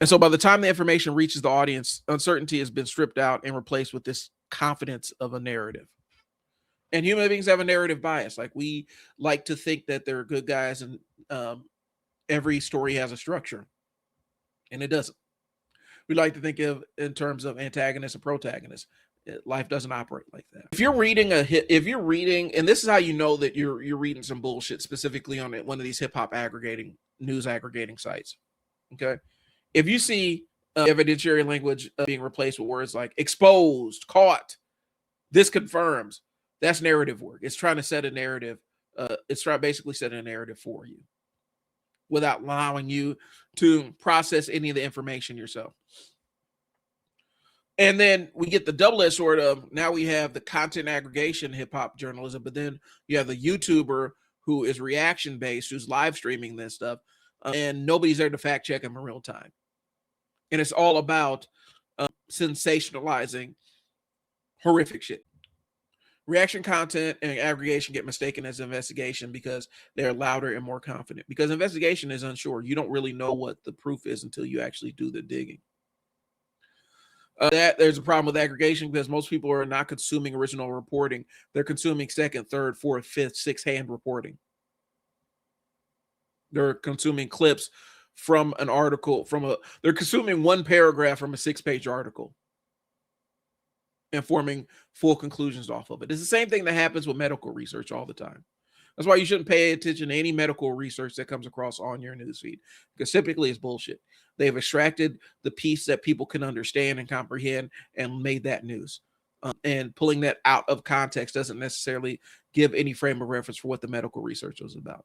And so by the time the information reaches the audience, uncertainty has been stripped out and replaced with this confidence of a narrative. And human beings have a narrative bias. Like, we like to think that they're good guys, and every story has a structure, and it doesn't. We like to think of in terms of antagonists and protagonists. Life doesn't operate like that. If you're reading and this is how you know that you're reading some bullshit, specifically on one of these hip hop news aggregating sites. Okay, if you see evidentiary language being replaced with words like exposed, caught, this confirms, that's narrative work. It's trying to set a narrative. It's trying basically set a narrative for you without allowing you to process any of the information yourself. And then we get the double-edged sword of, now we have the content aggregation hip hop journalism, but then you have the YouTuber who is reaction based, who's live streaming this stuff, and nobody's there to fact check them in real time. And it's all about sensationalizing horrific shit. Reaction content and aggregation get mistaken as investigation because they're louder and more confident. Because investigation is unsure. You don't really know what the proof is until you actually do the digging. There's a problem with aggregation because most people are not consuming original reporting. They're consuming second, third, fourth, fifth, sixth hand reporting. They're consuming clips from an article, they're consuming one paragraph from a 6-page article and forming full conclusions off of it. It's the same thing that happens with medical research all the time. That's why you shouldn't pay attention to any medical research that comes across on your newsfeed, because typically it's bullshit. They've extracted the piece that people can understand and comprehend and made that news. And pulling that out of context doesn't necessarily give any frame of reference for what the medical research was about.